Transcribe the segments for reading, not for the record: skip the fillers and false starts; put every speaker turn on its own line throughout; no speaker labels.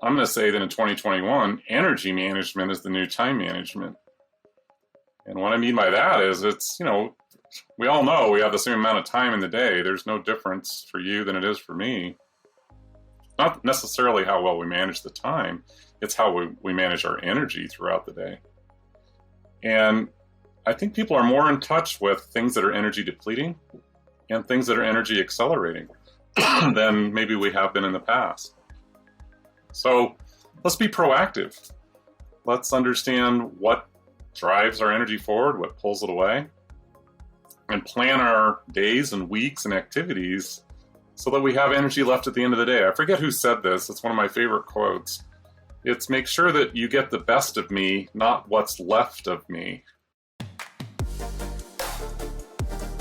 I'm going to say that in 2021, energy management is the new time management. And what I mean by that is we all know we have the same amount of time in the day. There's no difference for you than it is for me. Not necessarily how well we manage the time, it's how we manage our energy throughout the day. And I think people are more in touch with things that are energy depleting and things that are energy accelerating than maybe we have been in the past. So let's be proactive. Let's understand what drives our energy forward, what pulls it away, and plan our days and weeks and activities so that we have energy left at the end of the day. I forget who said this. It's one of my favorite quotes. It's make sure that you get the best of me, not what's left of me.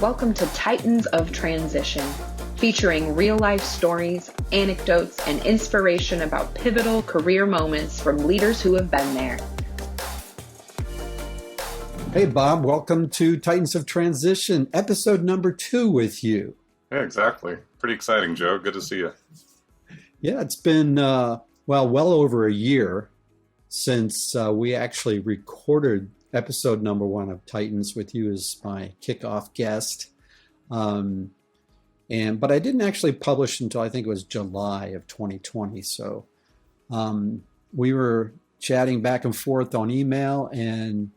Welcome to Titans of Transition, featuring real-life stories, anecdotes, and inspiration about pivotal career moments from leaders who have been there.
Hey, Bob, welcome to Titans of Transition, episode number 2 with you.
Yeah, exactly. Pretty exciting, Joe. Good to see you.
Yeah, it's been, well over a year since we actually recorded episode number 1 of Titans with you as my kickoff guest. But I didn't actually publish until I think it was July of 2020. So we were chatting back and forth on email, and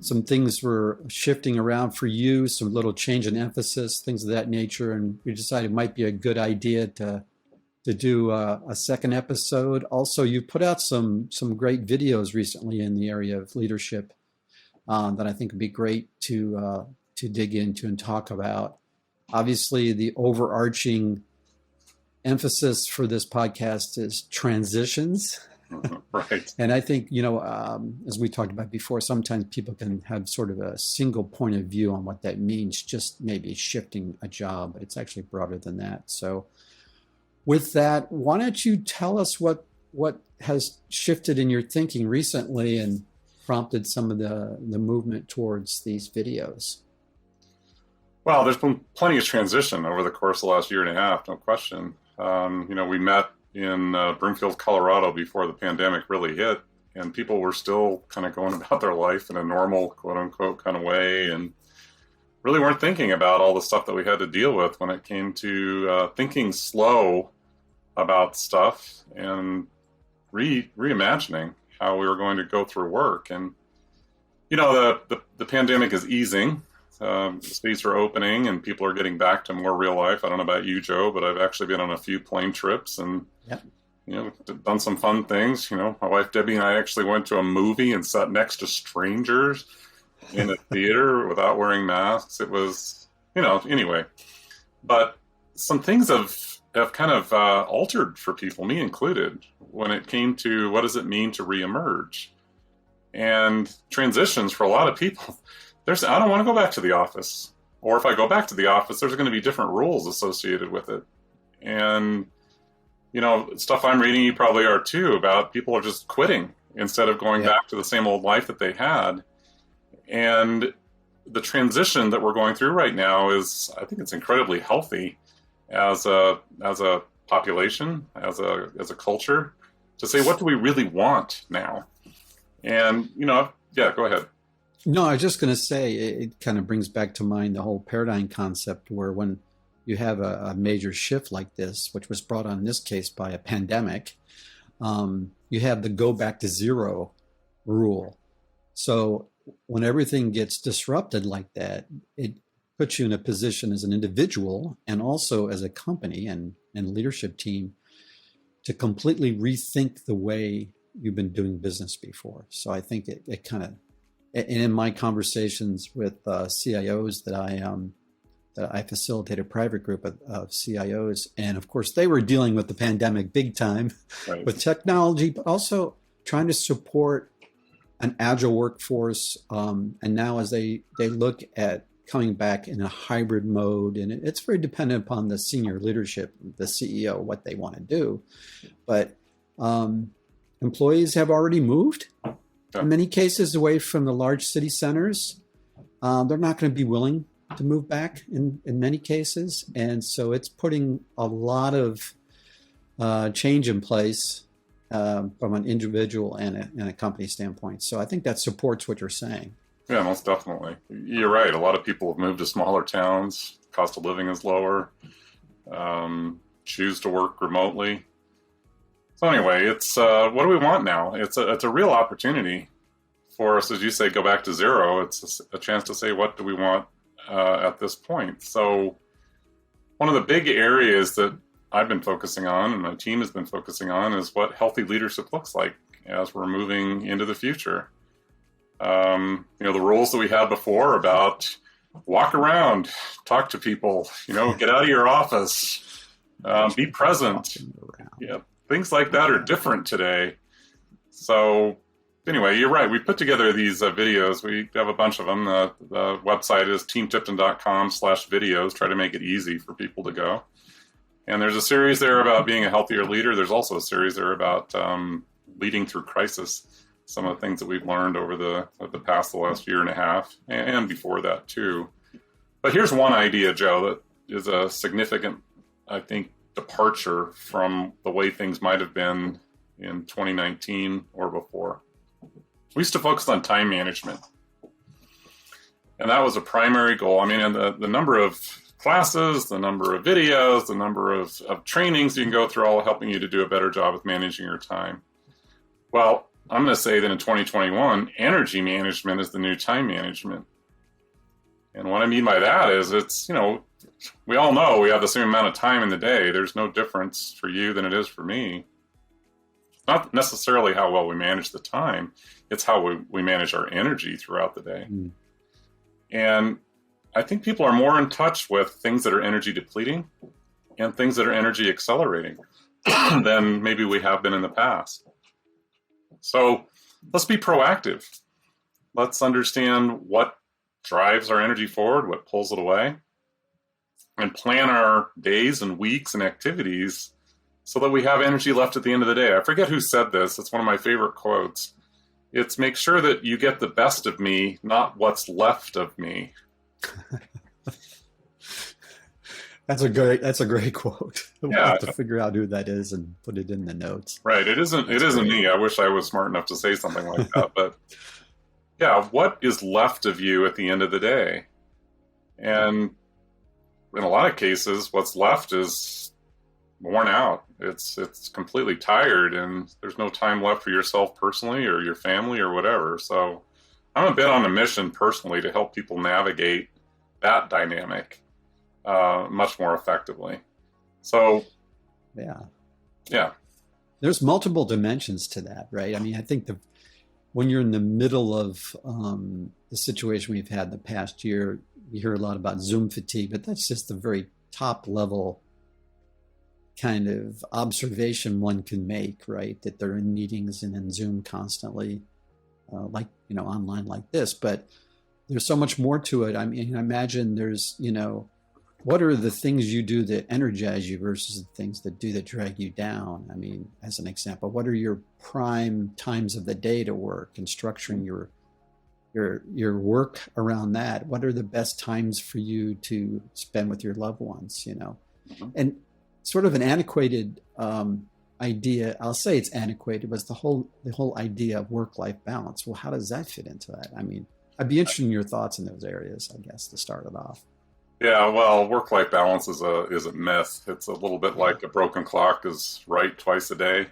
some things were shifting around for you, some little change in emphasis, things of that nature. And we decided it might be a good idea to do a second episode. Also, you put out some great videos recently in the area of leadership that I think would be great to dig into and talk about. Obviously, the overarching emphasis for this podcast is transitions.
Right.
And I think, as we talked about before, sometimes people can have sort of a single point of view on what that means, just maybe shifting a job, but it's actually broader than that. So with that, why don't you tell us what has shifted in your thinking recently and prompted some of the movement towards these videos?
Well, there's been plenty of transition over the course of the last year and a half, no question. We met in Broomfield, Colorado before the pandemic really hit, and people were still kind of going about their life in a normal, quote unquote, kind of way, and really weren't thinking about all the stuff that we had to deal with when it came to thinking slow about stuff and reimagining how we were going to go through work. And, the pandemic is easing. States are opening and people are getting back to more real life. I don't know about you, Joe, but I've actually been on a few plane trips and, done some fun things. My wife, Debbie, and I actually went to a movie and sat next to strangers in a theater without wearing masks. It was, anyway. But some things have kind of altered for people, me included, when it came to what does it mean to reemerge. And transitions for a lot of people. I don't want to go back to the office. Or if I go back to the office, there's going to be different rules associated with it. And, stuff I'm reading, you probably are too, about people are just quitting instead of going back to the same old life that they had. And the transition that we're going through right now is, I think it's incredibly healthy as a population, as a culture, to say, what do we really want now? And, go ahead.
No, I was just going to say, it kind of brings back to mind the whole paradigm concept where when you have a major shift like this, which was brought on in this case by a pandemic, you have the go back to zero rule. So when everything gets disrupted like that, it puts you in a position as an individual and also as a company and leadership team to completely rethink the way you've been doing business before. So I think it kind of, and in my conversations with CIOs that I facilitate a private group of CIOs, and of course they were dealing with the pandemic big time, right, with technology, but also trying to support an agile workforce. And now as they look at coming back in a hybrid mode, and it's very dependent upon the senior leadership, the CEO, what they want to do. But employees have already moved. In many cases, away from the large city centers. They're not going to be willing to move back in many cases. And so it's putting a lot of change in place from an individual and a company standpoint. So I think that supports what you're saying.
Yeah, most definitely. You're right. A lot of people have moved to smaller towns. Cost of living is lower. Choose to work remotely. So anyway, it's what do we want now? It's a real opportunity for us, as you say, go back to zero. It's a chance to say, what do we want at this point? So one of the big areas that I've been focusing on and my team has been focusing on is what healthy leadership looks like as we're moving into the future. The rules that we had before about walk around, talk to people, get out of your office, be present. Yeah, things like that are different today. So anyway, you're right. We put together these videos. We have a bunch of them. The website is teamtipton.com/videos. Try to make it easy for people to go. And there's a series there about being a healthier leader. There's also a series there about leading through crisis. Some of the things that we've learned over the last year and a half, and before that too. But here's one idea, Joe, that is a significant, I think, departure from the way things might have been in 2019 or before. We used to focus on time management. And that was a primary goal. I mean, and the number of classes, the number of videos, the number of trainings you can go through, all helping you to do a better job with managing your time. Well, I'm going to say that in 2021, energy management is the new time management. And what I mean by that is we all know we have the same amount of time in the day. There's no difference for you than it is for me. It's not necessarily how well we manage the time. It's how we manage our energy throughout the day. Mm. And I think people are more in touch with things that are energy depleting and things that are energy accelerating than maybe we have been in the past. So let's be proactive. Let's understand what drives our energy forward, what pulls it away, and plan our days and weeks and activities so that we have energy left at the end of the day. I forget who said this. It's one of my favorite quotes. It's make sure that you get the best of me, not what's left of me.
That's a great quote. We'll
Yeah.
have to figure out who that is and put it in the notes.
Right. It isn't me. I wish I was smart enough to say something like that. But yeah, what is left of you at the end of the day? And in a lot of cases, what's left is worn out. It's completely tired, and there's no time left for yourself personally or your family or whatever. So I'm a bit on a mission personally to help people navigate that dynamic much more effectively. So yeah,
there's multiple dimensions to that, right? I mean, I think when you're in the middle of the situation we've had the past year, you hear a lot about Zoom fatigue, but that's just the very top level kind of observation one can make, right? That they're in meetings and in Zoom constantly, online like this. But there's so much more to it. I mean, I imagine there's, what are the things you do that energize you versus the things that drag you down? I mean, as an example, what are your prime times of the day to work and structuring your work around that? What are the best times for you to spend with your loved ones, Mm-hmm. And sort of an antiquated idea, I'll say it's antiquated, was the whole idea of work-life balance. Well, how does that fit into that? I mean, I'd be interested in your thoughts in those areas, I guess, to start it off.
Yeah, well, work-life balance is a myth. It's a little bit like a broken clock is right twice a day.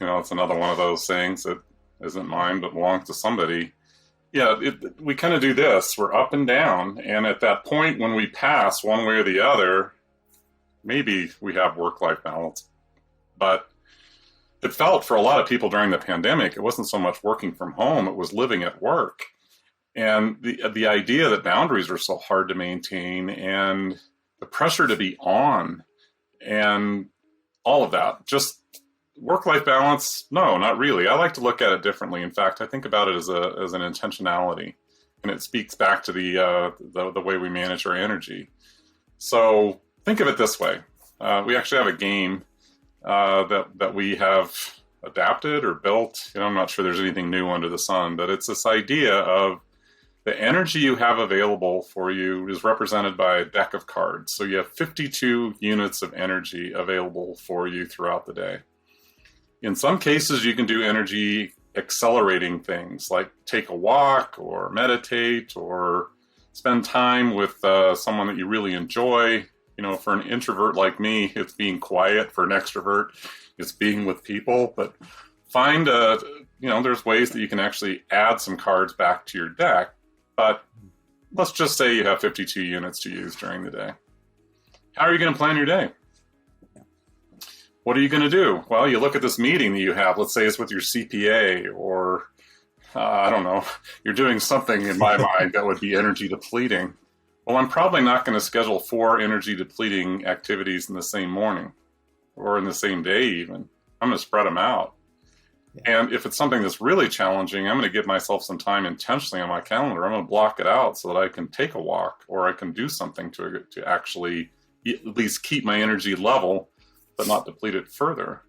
It's another one of those things that isn't mine but belongs to somebody. Yeah, we kind of do this. We're up and down, and at that point when we pass one way or the other, maybe we have work-life balance. But it felt for a lot of people during the pandemic, it wasn't so much working from home, it was living at work. And the idea that boundaries are so hard to maintain and the pressure to be on and all of that, just work-life balance, no, not really. I like to look at it differently. In fact, I think about it as an intentionality, and it speaks back to the way we manage our energy. So think of it this way. We actually have a game that we have adapted or built. I'm not sure there's anything new under the sun, but it's this idea of the energy you have available for you is represented by a deck of cards. So you have 52 units of energy available for you throughout the day. In some cases, you can do energy accelerating things like take a walk or meditate or spend time with someone that you really enjoy. You know, for an introvert like me, it's being quiet. For an extrovert, it's being with people. But find there's ways that you can actually add some cards back to your deck. But let's just say you have 52 units to use during the day. How are you going to plan your day? What are you going to do? Well, you look at this meeting that you have. Let's say it's with your CPA, or I don't know, you're doing something in my mind that would be energy depleting. Well, I'm probably not going to schedule 4 energy depleting activities in the same morning or in the same day even. I'm going to spread them out. Yeah. And if it's something that's really challenging, I'm going to give myself some time intentionally on my calendar. I'm going to block it out so that I can take a walk or I can do something to actually at least keep my energy level, but not deplete it further.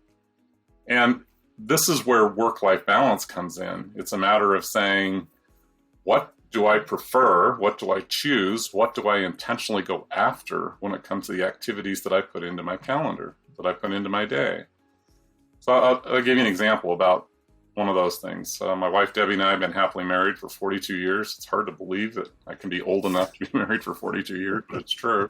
And this is where work-life balance comes in. It's a matter of saying, what do I prefer? What do I choose? What do I intentionally go after when it comes to the activities that I put into my calendar, that I put into my day? So I'll give you an example about one of those things. My wife, Debbie, and I have been happily married for 42 years. It's hard to believe that I can be old enough to be married for 42 years, but it's true.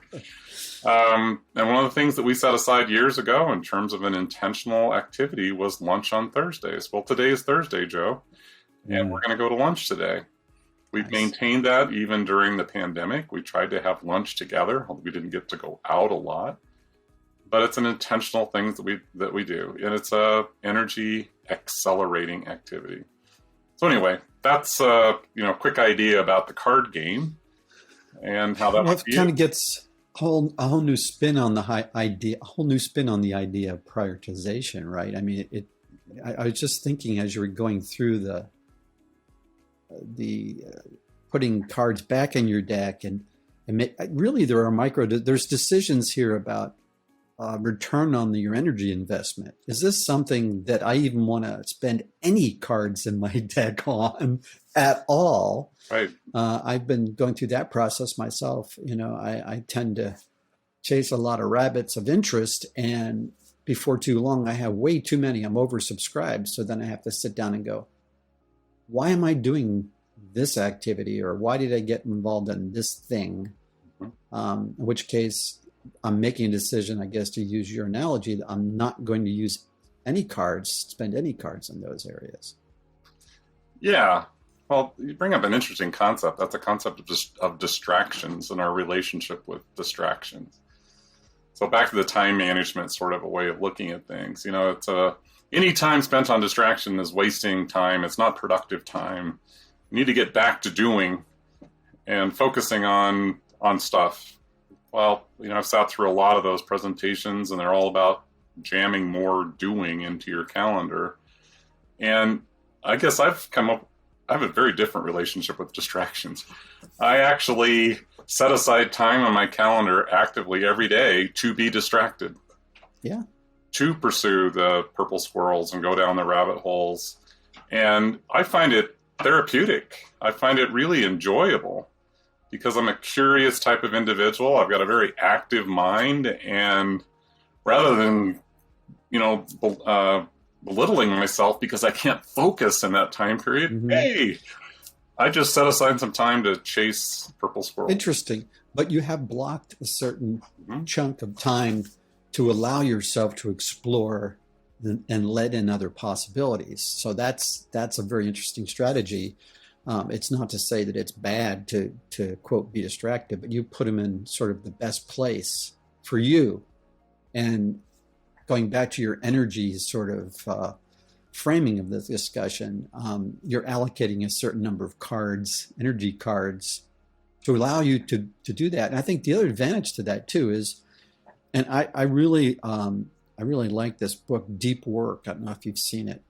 And one of the things that we set aside years ago in terms of an intentional activity was lunch on Thursdays. Well, today is Thursday, Joe, and we're going to go to lunch today. We've maintained that even during the pandemic. We tried to have lunch together. We didn't get to go out a lot, but it's an intentional thing that we do, and it's a energy accelerating activity. So anyway, that's a quick idea about the card game and how that
kind of gets a whole new spin on the idea of prioritization, right? I mean, I was just thinking as you were going through the putting cards back in your deck, and really there's decisions here about return on your energy investment. Is this something that I even want to spend any cards in my deck on at all?
Right.
I've been going through that process myself. I tend to chase a lot of rabbits of interest, and before too long, I have way too many. I'm oversubscribed. So then I have to sit down and go, why am I doing this activity, or why did I get involved in this thing? In which case, I'm making a decision, I guess, to use your analogy, that I'm not going to use any cards, spend any cards in those areas.
Yeah. Well, you bring up an interesting concept. That's a concept of distractions and our relationship with distractions. So back to the time management sort of a way of looking at things. It's any time spent on distraction is wasting time. It's not productive time. You need to get back to doing and focusing on stuff. Well, I've sat through a lot of those presentations, and they're all about jamming more doing into your calendar. And I guess I have a very different relationship with distractions. I actually set aside time on my calendar actively every day to be distracted.
Yeah.
To pursue the purple squirrels and go down the rabbit holes. And I find it therapeutic. I find it really enjoyable because I'm a curious type of individual. I've got a very active mind, and rather than, belittling myself because I can't focus in that time period, hey, I just set aside some time to chase purple squirrels.
Interesting. But you have blocked a certain chunk of time to allow yourself to explore and let in other possibilities. So that's a very interesting strategy. It's not to say that it's bad to quote, be distracted, but you put them in sort of the best place for you. And going back to your energy sort of framing of the discussion, you're allocating a certain number of cards, energy cards, to allow you to do that. And I think the other advantage to that too is, and I really like this book, Deep Work. I don't know if you've seen it.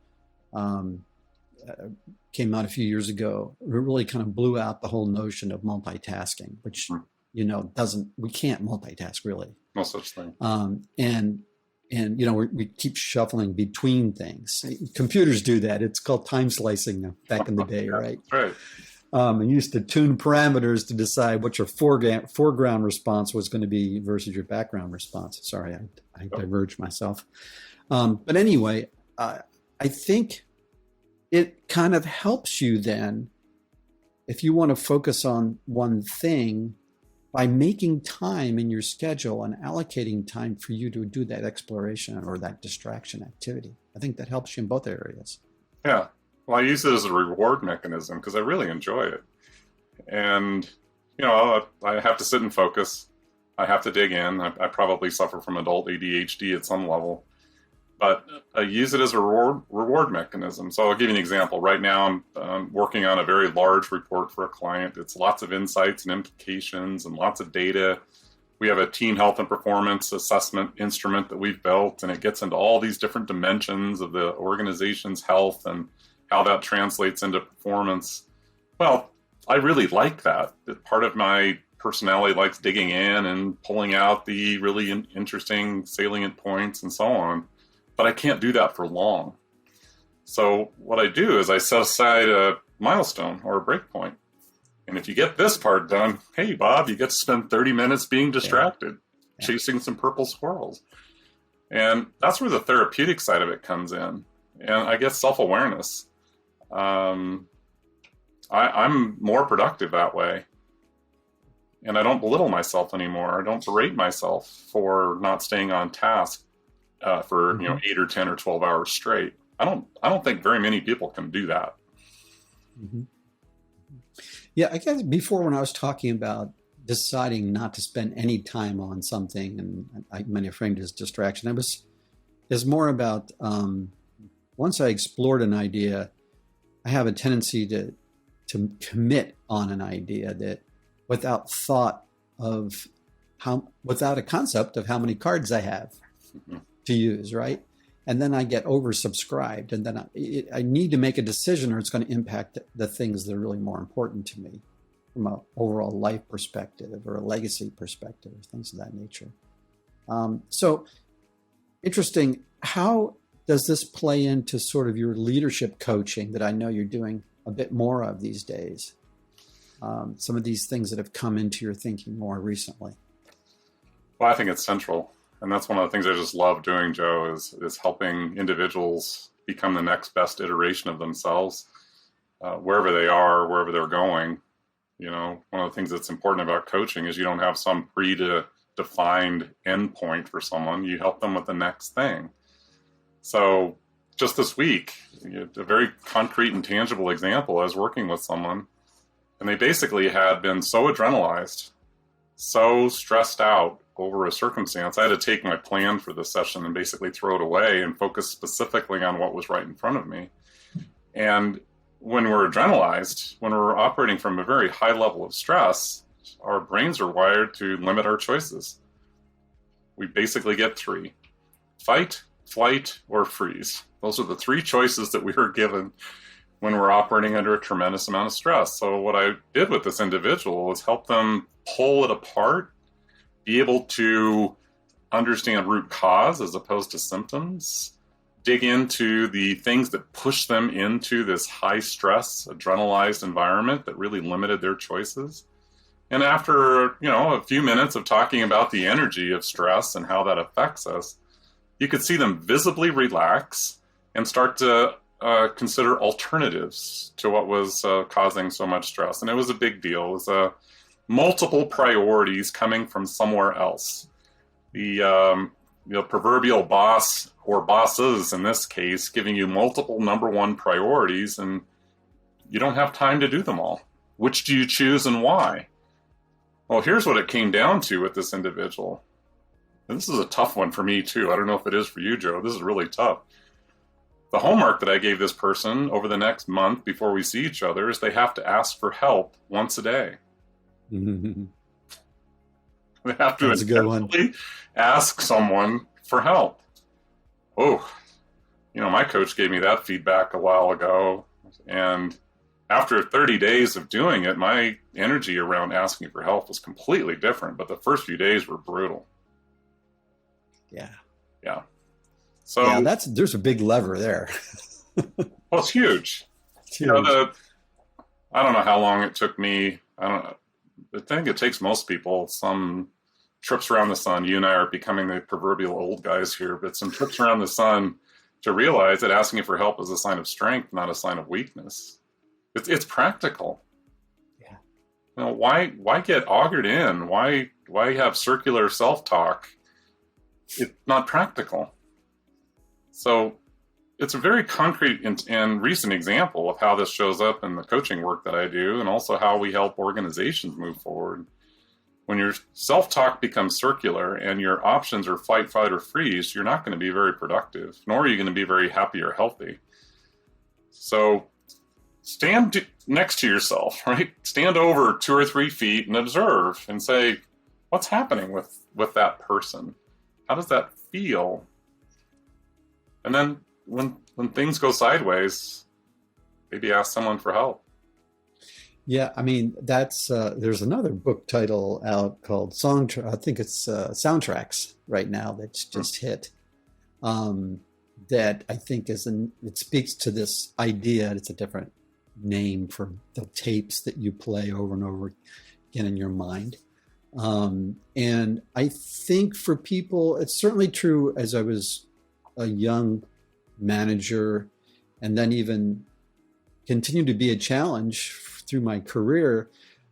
Came out a few years ago. It really kind of blew out the whole notion of multitasking, which we can't multitask really.
No such thing.
And we keep shuffling between things. Computers do that. It's called time slicing back in the day, right?
Right.
And you used to tune parameters to decide what your foreground response was going to be versus your background response. Sorry, I diverged myself. But anyway, I think it kind of helps you then, if you want to focus on one thing, by making time in your schedule and allocating time for you to do that exploration or that distraction activity. I think that helps you in both areas.
Yeah. Well, I use it as a reward mechanism because I really enjoy it. And, I have to sit and focus. I have to dig in. I probably suffer from adult ADHD at some level. But I use it as a reward mechanism. So I'll give you an example. Right now, I'm working on a very large report for a client. It's lots of insights and implications and lots of data. We have a team health and performance assessment instrument that we've built, and it gets into all these different dimensions of the organization's health and how that translates into performance. Well, I really like that. Part of my personality likes digging in and pulling out the really interesting salient points and so on. But I can't do that for long. So what I do is I set aside a milestone or a breakpoint. And if you get this part done, hey, Bob, you get to spend 30 minutes being distracted, chasing some purple squirrels. And that's where the therapeutic side of it comes in. And I guess self-awareness. I'm more productive that way. And I don't belittle myself anymore. I don't berate myself for not staying on task. For 8 or 10 or 12 hours straight. I don't think very many people can do that.
Mm-hmm. Yeah, I guess before when I was talking about deciding not to spend any time on something, and I might have framed it as distraction, is more about once I explored an idea, I have a tendency to commit on an idea that without a concept of how many cards I have. Mm-hmm. To use, right? And then I get oversubscribed, and then I need to make a decision, or it's going to impact the things that are really more important to me from an overall life perspective or a legacy perspective, things of that nature. So interesting. How does this play into sort of your leadership coaching that I know you're doing a bit more of these days? Some of these things that have come into your thinking more recently.
Well, I think it's central. And that's one of the things I just love doing, Joe, is helping individuals become the next best iteration of themselves, wherever they are, wherever they're going. One of the things that's important about coaching is you don't have some predefined endpoint for someone. You help them with the next thing. So just this week, a very concrete and tangible example, I was working with someone, and they basically had been so adrenalized, so stressed out over a circumstance. I had to take my plan for the session and basically throw it away and focus specifically on what was right in front of me. And when we're adrenalized, when we're operating from a very high level of stress, our brains are wired to limit our choices. We basically get 3: fight, flight, or freeze. Those are the 3 choices that we are given when we're operating under a tremendous amount of stress. So what I did with this individual was help them pull it apart, be able to understand root cause as opposed to symptoms, dig into the things that push them into this high stress, adrenalized environment that really limited their choices. And after, a few minutes of talking about the energy of stress and how that affects us, you could see them visibly relax and start to consider alternatives to what was causing so much stress. And it was a big deal. It was multiple priorities coming from somewhere else. The proverbial boss or bosses in this case giving you multiple number one priorities, and you don't have time to do them all. Which do you choose and why? Well, here's what it came down to with this individual. And this is a tough one for me too. I don't know if it is for you, Joe. This is really tough. The homework that I gave this person over the next month before we see each other is they have to ask for help once a day.
Mm-hmm.
They have to intentionally ask someone for help. Oh, my coach gave me that feedback a while ago. And after 30 days of doing it, my energy around asking for help was completely different. But the first few days were brutal.
Yeah.
Yeah. So
yeah, there's a big lever there.
Well, it's huge.
It's huge.
I don't know how long it took me. I think it takes most people some trips around the sun. You and I are becoming the proverbial old guys here, but some trips around the sun to realize that asking for help is a sign of strength, not a sign of weakness. It's practical.
Yeah.
You know, why get augured in? Why have circular self-talk? It's not practical. So it's a very concrete and recent example of how this shows up in the coaching work that I do, and also how we help organizations move forward. When your self-talk becomes circular and your options are fight, fight, or freeze, you're not going to be very productive, nor are you going to be very happy or healthy. So stand next to yourself, right? Stand over 2 or 3 feet and observe and say, what's happening with that person? How does that feel? And then when things go sideways, maybe ask someone for help.
Yeah, I mean, that's there's another book title out called I think it's Soundtracks right now that's just hit. That I think it speaks to this idea. It's a different name for the tapes that you play over and over again in your mind. And I think for people, it's certainly true as I was a young manager, and then even continued to be a challenge through my career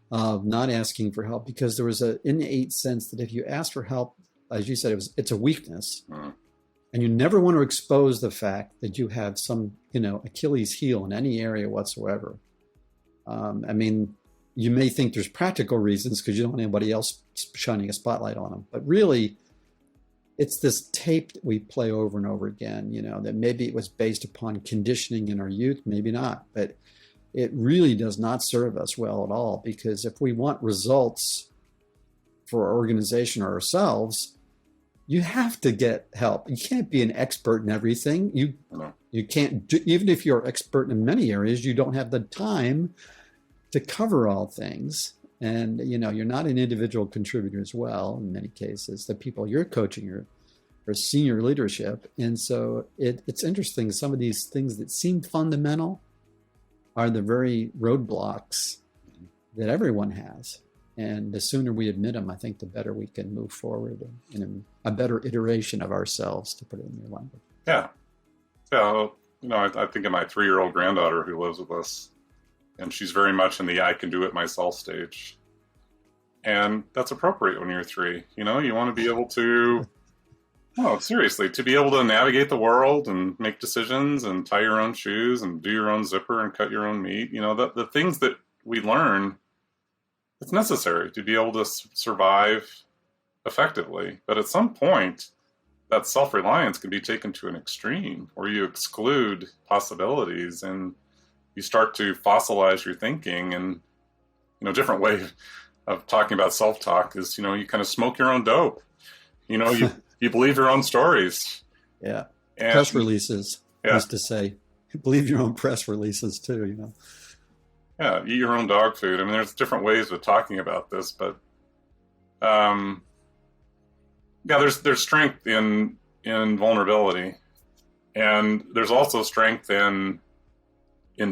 of not asking for help, because there was an innate sense that if you ask for help, as you said, it's a weakness. And you never want to expose the fact that you have some, Achilles heel in any area whatsoever. I mean, you may think there's practical reasons because you don't want anybody else shining a spotlight on them. But really, it's this tape that we play over and over again, that maybe it was based upon conditioning in our youth, maybe not. But it really does not serve us well at all, because if we want results for our organization or ourselves, you have to get help. You can't be an expert in everything. You can't do, even if you're expert in many areas, you don't have the time to cover all things. And, you're not an individual contributor as well, in many cases. The people you're coaching are senior leadership. And so it's interesting. Some of these things that seem fundamental are the very roadblocks that everyone has. And the sooner we admit them, I think the better we can move forward in a better iteration of ourselves, to put it in your language.
Yeah. I think of my 3-year-old granddaughter who lives with us, and she's very much in the I can do it myself stage. And that's appropriate when you're 3. You want to be able to, seriously, to be able to navigate the world and make decisions and tie your own shoes and do your own zipper and cut your own meat. The things that we learn, it's necessary to be able to survive effectively. But at some point, that self-reliance can be taken to an extreme where you exclude possibilities and you start to fossilize your thinking. And, different way of talking about self-talk is, you kind of smoke your own dope. You believe your own stories.
Yeah. And press releases, I used to say. Believe your own press releases too,
Yeah, eat your own dog food. I mean, there's different ways of talking about this, but there's strength in vulnerability, and there's also strength in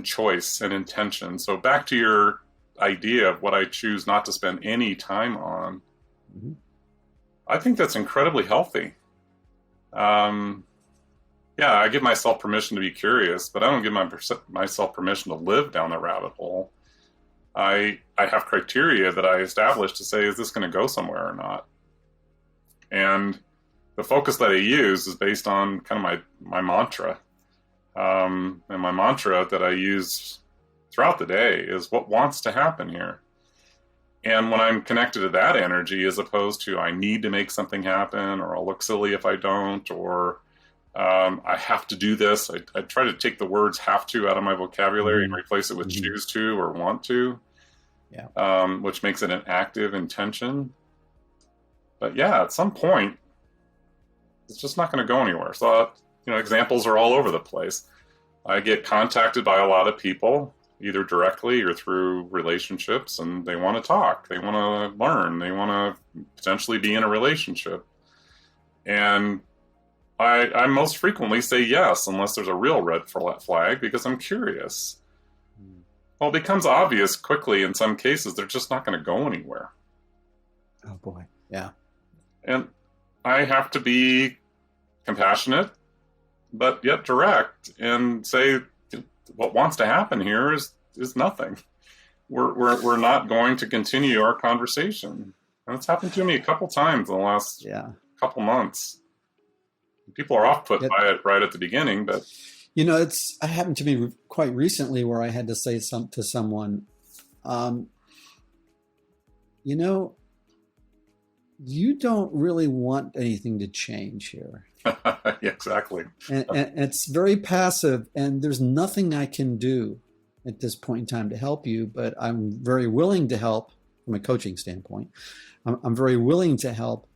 choice and intention. So back to your idea of what I choose not to spend any time on. Mm-hmm. I think that's incredibly healthy. I give myself permission to be curious, but I don't give myself permission to live down the rabbit hole. I have criteria that I establish to say, is this going to go somewhere or not? And the focus that I use is based on kind of my mantra. And my mantra that I use throughout the day is what wants to happen here. And when I'm connected to that energy, as opposed to I need to make something happen, or I'll look silly if I don't, or I have to do this. I try to take the words have to out of my vocabulary and replace it with choose to or want to, which makes it an active intention. But at some point, it's just not going to go anywhere. So, examples are all over the place. I get contacted by a lot of people, either directly or through relationships, and they want to talk, they want to learn, they want to potentially be in a relationship. And I most frequently say yes, unless there's a real red flag, because I'm curious. Well, it becomes obvious quickly in some cases they're just not going to go anywhere.
Oh boy, yeah.
And I have to be compassionate, but yet direct, and say what wants to happen here is nothing. We're not going to continue our conversation. And it's happened to me a couple times in the last couple months. People are off put by it right at the beginning, but
it happened to me quite recently where I had to say to someone, you don't really want anything to change here.
Yeah, exactly.
And it's very passive, and there's nothing I can do at this point in time to help you, but I'm very willing to help from a coaching standpoint. I'm very willing to help.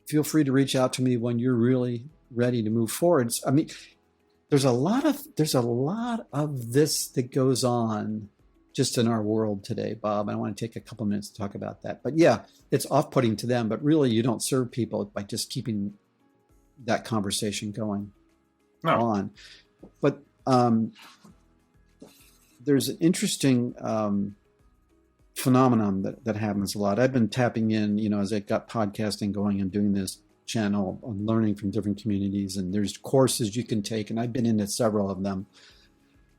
Feel free to reach out to me when you're really ready to move forward. I mean, there's a lot of this that goes on just in our world today, Bob. I want to take a couple minutes to talk about that. But yeah, it's off-putting to them, but really you don't serve people by just keeping that conversation going on. But there's an interesting phenomenon that happens a lot. I've been tapping in, as I got podcasting going and doing this channel, I'm learning from different communities, and there's courses you can take, and I've been into several of them,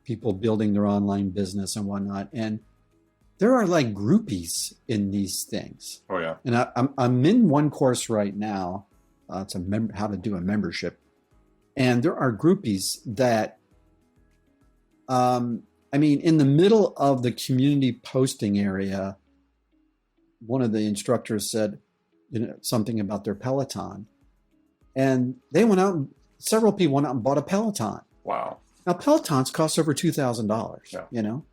people building their online business and whatnot. And there are like groupies in these things.
Oh yeah.
And I'm in one course right now. It's how to do a membership. And there are groupies that, in the middle of the community posting area, one of the instructors said, something about their Peloton. And they went out, several people went out and bought a Peloton.
Wow.
Now, Pelotons cost over $2,000,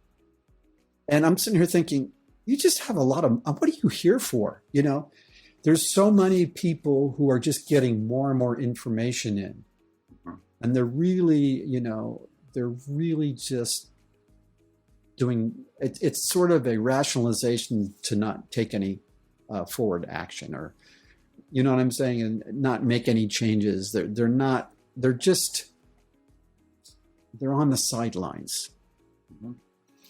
And I'm sitting here thinking, you just have a lot of, what are you here for? There's so many people who are just getting more and more information in. Mm-hmm. And they're really just doing, it's sort of a rationalization to not take any forward action, or, you know what I'm saying? And not make any changes. They're on the sidelines,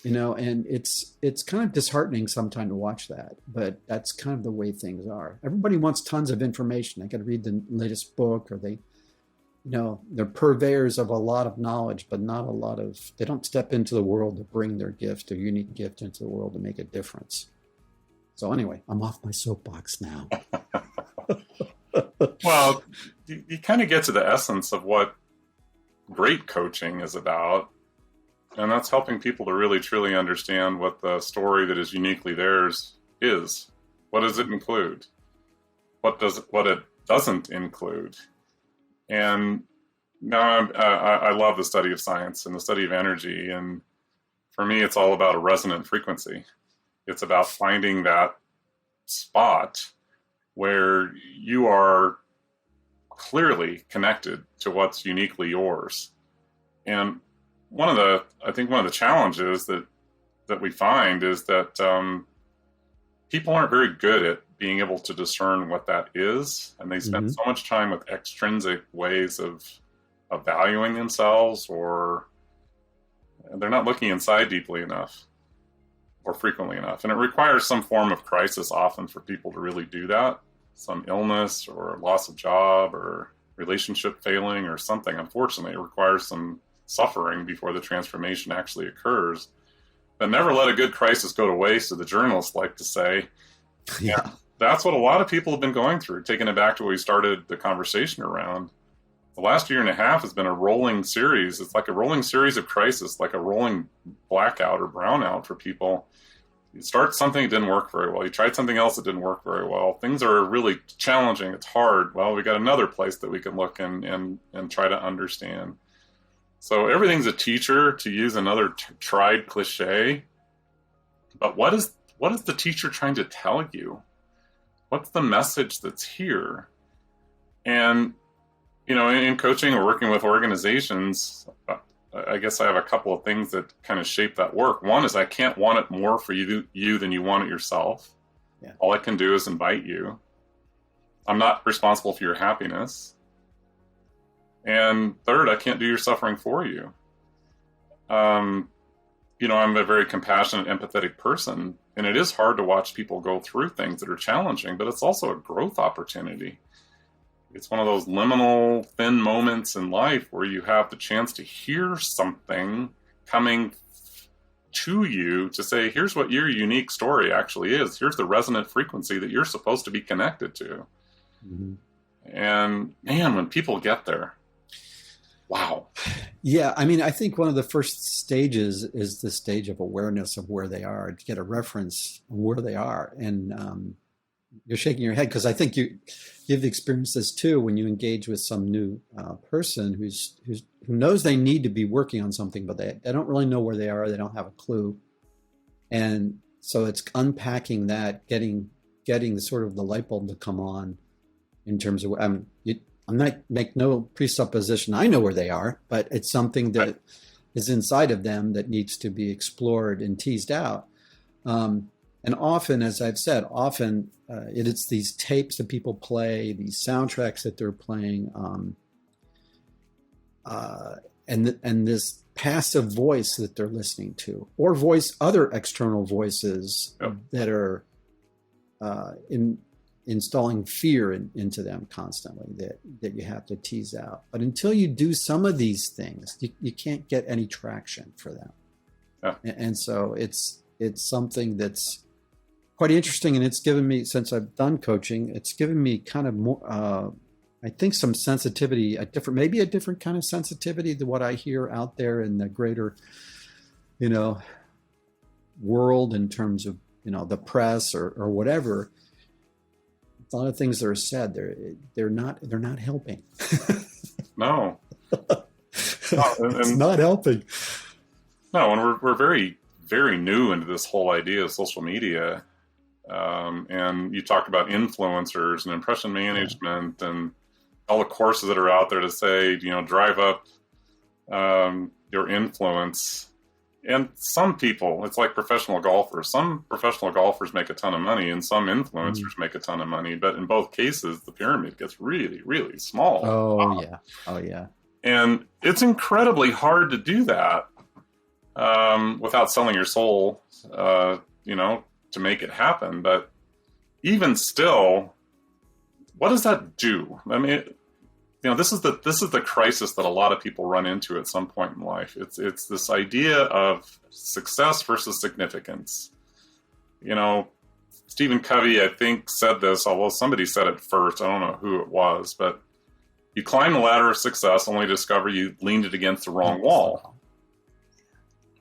and it's kind of disheartening sometimes to watch that, but that's kind of the way things are. Everybody wants tons of information. They got to read the latest book, or they're purveyors of a lot of knowledge, but they don't step into the world to bring their unique gift into the world to make a difference. So anyway, I'm off my soapbox now.
Well, you kind of get to the essence of what great coaching is about, and that's helping people to really truly understand what the story that is uniquely theirs is. What does it include? What it doesn't include? And now I love the study of science and the study of energy, and for me it's all about a resonant frequency. It's about finding that spot where you are clearly connected to what's uniquely yours. And one of the challenges that we find is that people aren't very good at being able to discern what that is. And they spend so much time with extrinsic ways of valuing themselves, or they're not looking inside deeply enough or frequently enough. And it requires some form of crisis often for people to really do that. Some illness or loss of job or relationship failing or something. Unfortunately, it requires some suffering before the transformation actually occurs. But never let a good crisis go to waste, as the journalists like to say.
Yeah.
And that's what a lot of people have been going through, taking it back to what we started the conversation around. The last year and a half has been a rolling series. It's like a rolling series of crisis, like a rolling blackout or brownout for people. You start something, it didn't work very well. You tried something else, it didn't work very well. Things are really challenging. It's hard. Well, we got another place that we can look and try to understand. So everything's a teacher, to use another tried cliche. But what is the teacher trying to tell you? What's the message that's here? And, in coaching or working with organizations, I guess I have a couple of things that kind of shape that work. One is I can't want it more for you than you want it yourself. Yeah. All I can do is invite you. I'm not responsible for your happiness. And third, I can't do your suffering for you. I'm a very compassionate, empathetic person, and it is hard to watch people go through things that are challenging, but it's also a growth opportunity. It's one of those liminal, thin moments in life where you have the chance to hear something coming to you to say, here's what your unique story actually is. Here's the resonant frequency that you're supposed to be connected to. Mm-hmm. And man, when people get there, wow.
Yeah, I mean, I think one of the first stages is the stage of awareness of where they are, to get a reference of where they are. And you're shaking your head because I think you've experienced this too when you engage with some new person who knows they need to be working on something, but they don't really know where they are. They don't have a clue. And so it's unpacking that, getting the sort of the light bulb to come on in terms of, I'm not make no presupposition I know where they are, but it's something that is inside of them that needs to be explored and teased out. And often, as I've said, it's these tapes that people play, these soundtracks that they're playing, and this passive voice that they're listening to, or other external voices that are installing fear into them constantly that you have to tease out. But until you do some of these things, you can't get any traction for them. Yeah. And so it's something that's quite interesting. And it's given me, since I've done coaching, it's given me kind of more, I think some sensitivity, maybe a different kind of sensitivity to what I hear out there in the greater, world in terms of, the press or whatever. A lot of things that are said, they're not helping.
No.
It's not helping.
No, and we're very, very new into this whole idea of social media. And you talk about influencers and impression management and all the courses that are out there to say, drive up your influence. And some people, it's like professional golfers. Some professional golfers make a ton of money and some influencers make a ton of money. But in both cases, the pyramid gets really, really small.
Oh, yeah.
And it's incredibly hard to do that without selling your soul, to make it happen. But even still, what does that do? I mean, this is the crisis that a lot of people run into at some point in life. It's this idea of success versus significance. Stephen Covey, I think, said this, although somebody said it first. I don't know who it was, but you climb the ladder of success only to discover you leaned it against the wrong wall.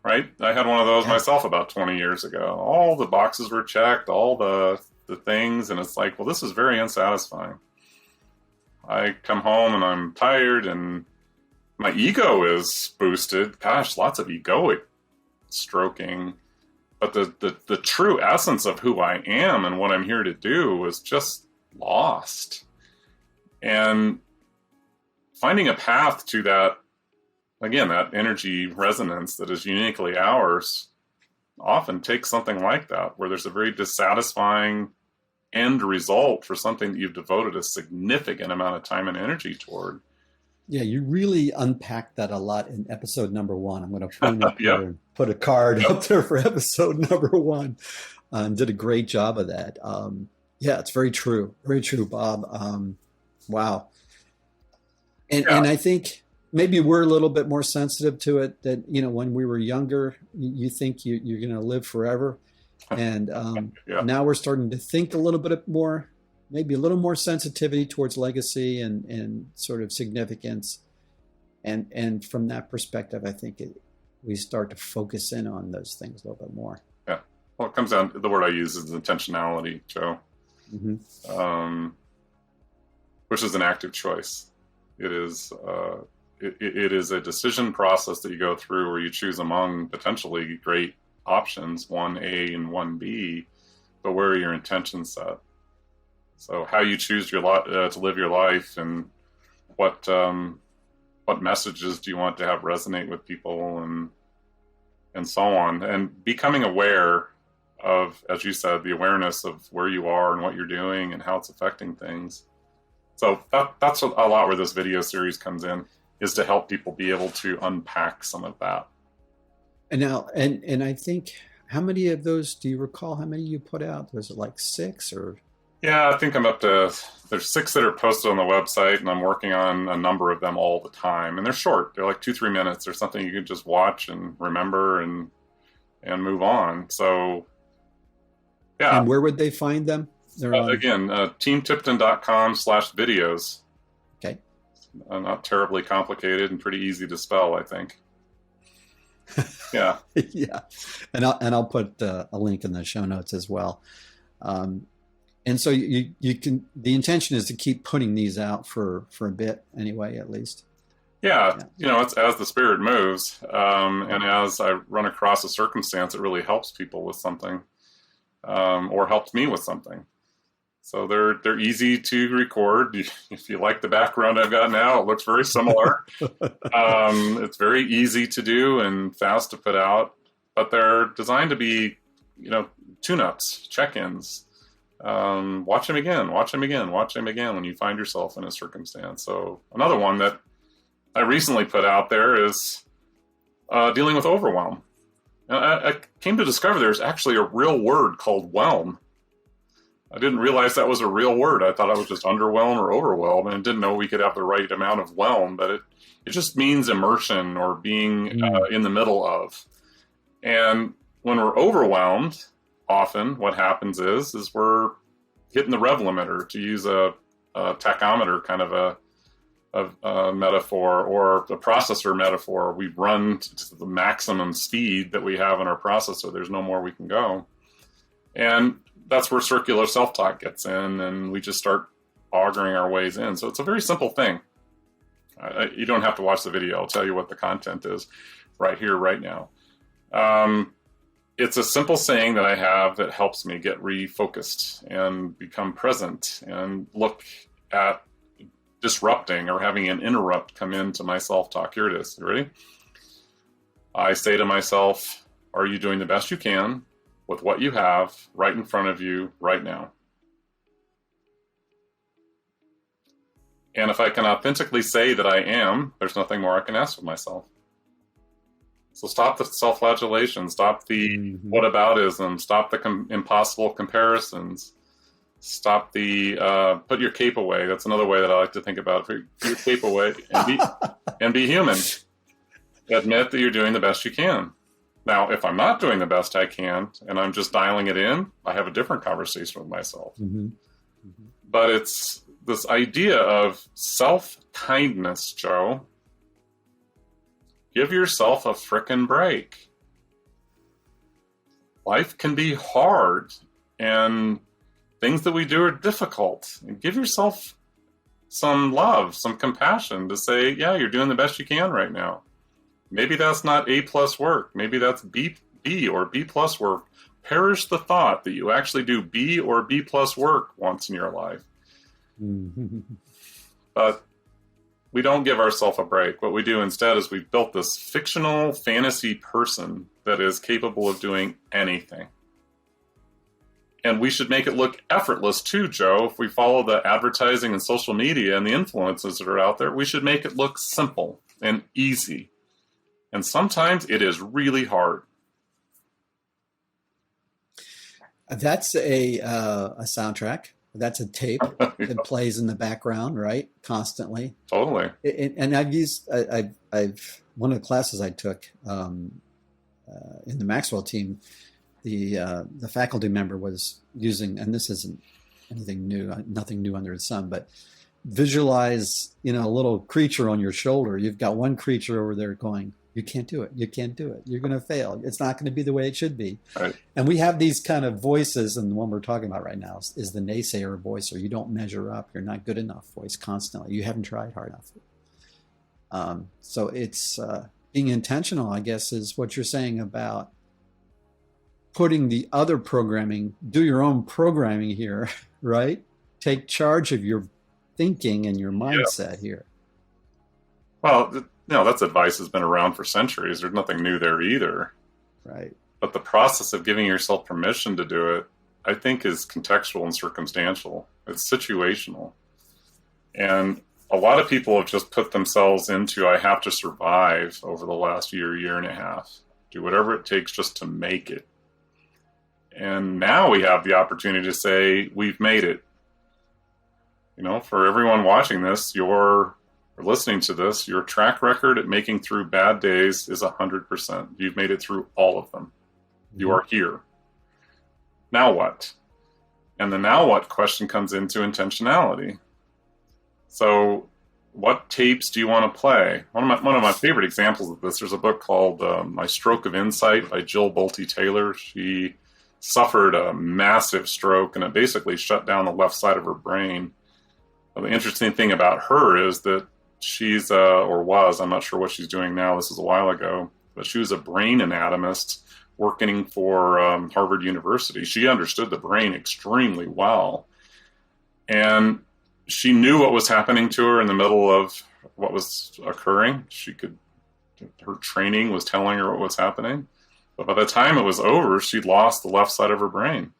Right? I had one of those myself about 20 years ago. All the boxes were checked, all the things, and it's like, well, this is very unsatisfying. I come home and I'm tired and my ego is boosted. Gosh, lots of egoic stroking. But the true essence of who I am and what I'm here to do was just lost. And finding a path to that, again, that energy resonance that is uniquely ours often takes something like that, where there's a very dissatisfying end result for something that you've devoted a significant amount of time and energy toward.
Yeah, you really unpacked that a lot in episode number 1. I'm going to point up here and put a card up there for episode number 1. Did a great job of that. It's very true. Very true, Bob. Wow. And I think maybe we're a little bit more sensitive to it that, when we were younger, you think you're going to live forever. And now we're starting to think a little bit more, maybe a little more sensitivity towards legacy and sort of significance. And from that perspective, I think we start to focus in on those things a little bit more.
Yeah. Well, it comes down, the word I use is intentionality, Joe, which is an active choice. It is it is a decision process that you go through where you choose among potentially great options, 1A and 1B, but where are your intentions set? So how you choose to live your life, and what messages do you want to have resonate with people, and so on, and becoming aware of, as you said, the awareness of where you are and what you're doing and how it's affecting things. So that's a lot where this video series comes in, is to help people be able to unpack some of that.
And now, and I think, how many of those do you recall? How many you put out? Was it like 6 or?
Yeah, I think I'm up to, there's 6 that are posted on the website, and I'm working on a number of them all the time. And they're short. They're like 2-3 minutes. They're something you can just watch and remember and move on. So, yeah.
And where would they find them?
Again, teamtipton.com/videos.
Okay.
Not terribly complicated and pretty easy to spell, I think. Yeah.
Yeah. And I'll put a link in the show notes as well. And so you can, the intention is to keep putting these out for a bit anyway, at least.
Yeah. It's as the spirit moves. And as I run across a circumstance that really helps people with something, or helped me with something. So they're easy to record. If you like the background I've got now, it looks very similar. It's very easy to do and fast to put out, but they're designed to be, tune-ups, check-ins. Watch them again when you find yourself in a circumstance. So another one that I recently put out there is dealing with overwhelm. And I came to discover there's actually a real word called whelm. I didn't realize that was a real word. I thought I was just underwhelmed or overwhelmed, and didn't know we could have the right amount of whelm, but it just means immersion or being in the middle of. And when we're overwhelmed, often what happens is we're hitting the rev limiter, to use a tachometer kind of a metaphor, or a processor metaphor. We've run to the maximum speed that we have in our processor. There's no more we can go. And that's where circular self-talk gets in, and we just start auguring our ways in. So it's a very simple thing. You don't have to watch the video. I'll tell you what the content is right here, right now. It's a simple saying that I have that helps me get refocused and become present and look at disrupting or having an interrupt come into my self-talk. Here it is. You ready? I say to myself, are you doing the best you can with what you have right in front of you right now? And if I can authentically say that I am, there's nothing more I can ask of myself. So stop the self-flagellation, stop the whataboutism, stop the impossible comparisons, stop the put your cape away. That's another way that I like to think about it. Put your cape away and be human. Admit that you're doing the best you can. Now, if I'm not doing the best I can and I'm just dialing it in, I have a different conversation with myself. But it's this idea of self-kindness, Joe. Give yourself a frickin' break. Life can be hard, and things that we do are difficult. And give yourself some love, some compassion to say, yeah, you're doing the best you can right now. Maybe that's not A+ work. Maybe that's B or B+ work. Perish the thought that you actually do B or B+ work once in your life. But we don't give ourselves a break. What we do instead is we've built this fictional fantasy person that is capable of doing anything. And we should make it look effortless too, Joe. If we follow the advertising and social media and the influences that are out there, we should make it look simple and easy. And sometimes it is really hard.
That's a soundtrack. That's a tape that plays in the background, right? Constantly.
Totally.
And I've one of the classes I took in the Maxwell team, the faculty member was using, and this isn't anything new, nothing new under the sun, but visualize, a little creature on your shoulder. You've got one creature over there going, you can't do it. You can't do it. You're going to fail. It's not going to be the way it should be.
Right.
And we have these kind of voices, and the one we're talking about right now is the naysayer voice, or you don't measure up, you're not good enough voice constantly. You haven't tried hard enough. So it's being intentional, I guess, is what you're saying about putting the other programming, do your own programming here, right? Take charge of your thinking and your mindset here.
Well, that's advice that's been around for centuries. There's nothing new there either.
Right.
But the process of giving yourself permission to do it, I think, is contextual and circumstantial. It's situational. And a lot of people have just put themselves into, I have to survive over the last year and a half. Do whatever it takes just to make it. And now we have the opportunity to say, we've made it. For everyone watching this, or listening to this, your track record at making through bad days is 100%. You've made it through all of them. You are here. Now what? And the now what question comes into intentionality. So what tapes do you want to play? One of my favorite examples of this, there's a book called My Stroke of Insight by Bolte Taylor. She suffered a massive stroke, and it basically shut down the left side of her brain. Well, the interesting thing about her is that she's, or was, I'm not sure what she's doing now, this is a while ago, but she was a brain anatomist working for Harvard University. She understood the brain extremely well. And she knew what was happening to her in the middle of what was occurring. Her training was telling her what was happening. But by the time it was over, she'd lost the left side of her brain.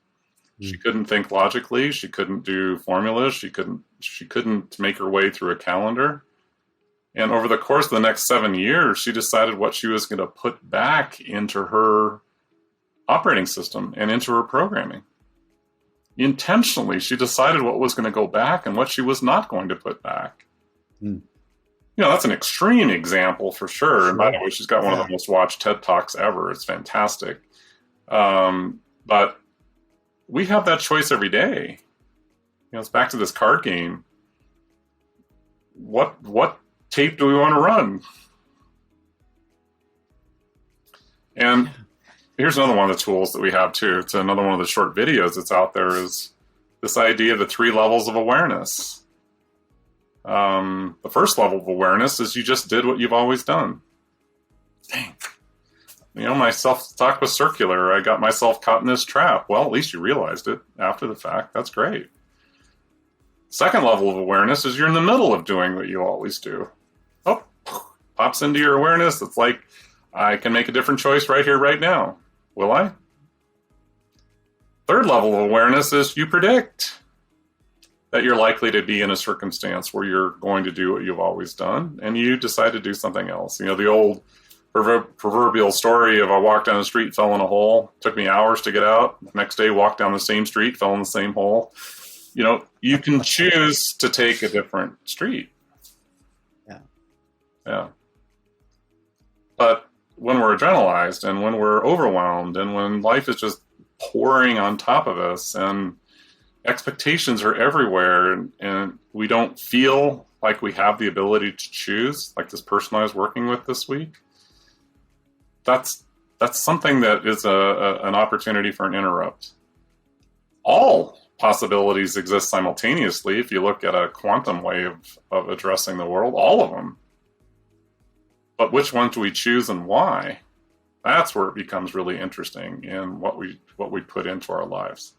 She couldn't think logically. She couldn't do formulas. She couldn't make her way through a calendar. And over the course of the next 7 years, she decided what she was going to put back into her operating system and into her programming. Intentionally, she decided what was going to go back and what she was not going to put back. That's an extreme example for sure. And by the way, she's got one of the most watched TED Talks ever. It's fantastic. But we have that choice every day. It's back to this card game. What tape do we want to run? And here's another one of the tools that we have too. It's another one of the short videos that's out there, is this idea of the 3 levels of awareness. The first level of awareness is you just did what you've always done. Dang. My self-talk was circular. I got myself caught in this trap. Well, at least you realized it after the fact. That's great. Second level of awareness is you're in the middle of doing what you always do. Oh, pops into your awareness. It's like, I can make a different choice right here, right now. Will I? Third level of awareness is you predict that you're likely to be in a circumstance where you're going to do what you've always done, and you decide to do something else. The old proverbial story of I walked down the street, fell in a hole, took me hours to get out. The next day, walked down the same street, fell in the same hole. You can choose to take a different street. Yeah. But when we're adrenalized and when we're overwhelmed and when life is just pouring on top of us and expectations are everywhere and we don't feel like we have the ability to choose, like this person I was working with this week, that's something that is an opportunity for an interrupt. All possibilities exist simultaneously. If you look at a quantum way of addressing the world, all of them. But which one do we choose and why? That's where it becomes really interesting in what we put into our lives.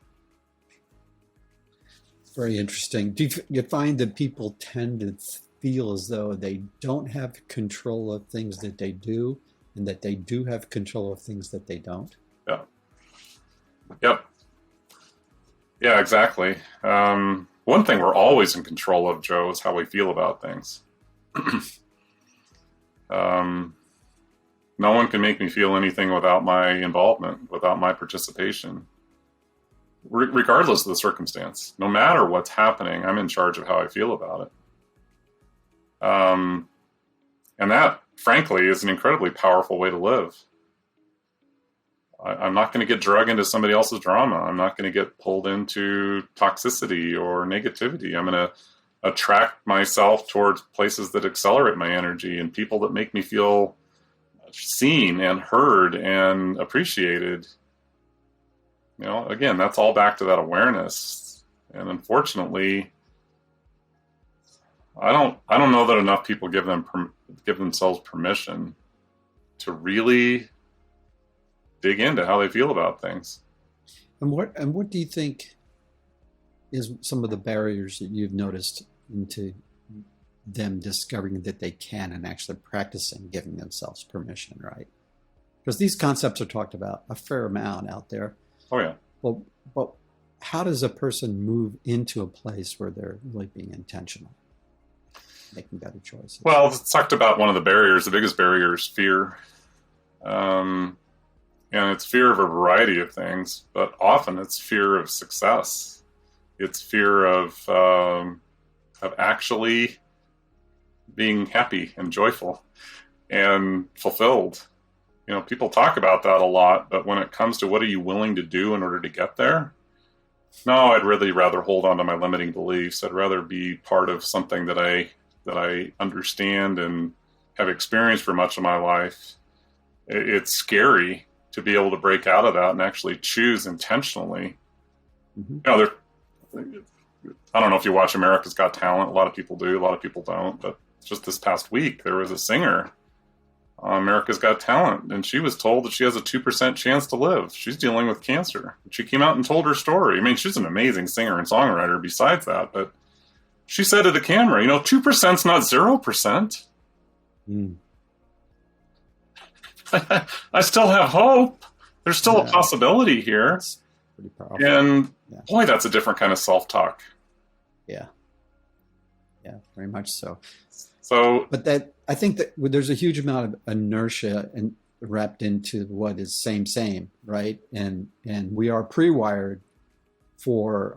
Very interesting. Do you find that people tend to feel as though they don't have control of things that they do, and that they do have control of things that they don't?
Yeah. Yep. Yeah, exactly. One thing we're always in control of, Joe, is how we feel about things. No one can make me feel anything without my involvement, without my participation, regardless of the circumstance. No matter what's happening, I'm in charge of how I feel about it. And that, frankly, is an incredibly powerful way to live. I'm not going to get dragged into somebody else's drama. I'm not going to get pulled into toxicity or negativity. I'm going to attract myself towards places that accelerate my energy and people that make me feel seen and heard and appreciated. Again, that's all back to that awareness. And unfortunately, I don't know that enough people give themselves permission to really dig into how they feel about things.
And what do you think is some of the barriers that you've noticed into them discovering that they can and actually practicing giving themselves permission, right? Because these concepts are talked about a fair amount out there.
Oh, yeah.
Well, but how does a person move into a place where they're really being intentional, making better choices?
Well, it's talked about one of the barriers. The biggest barrier is fear. And it's fear of a variety of things, but often it's fear of success. It's fear of of actually being happy and joyful and fulfilled. You know, people talk about that a lot, but when it comes to what are you willing to do in order to get there? No, I'd really rather hold on to my limiting beliefs. I'd rather be part of something that I understand and have experienced for much of my life. It's scary to be able to break out of that and actually choose intentionally. You know, I don't know if you watch America's Got Talent. A lot of people do, a lot of people don't. But just this past week, there was a singer on America's Got Talent, and she was told that she has a 2% chance to live. She's dealing with cancer. She came out and told her story. I mean, she's an amazing singer and songwriter besides that, but she said to the camera, 2%'s not 0%. I still have hope. There's still a possibility here.
That's pretty powerful.
And boy, that's a different kind of self-talk.
Yeah, very much so. But I think that there's a huge amount of inertia and wrapped into what is same, right? And we are pre-wired for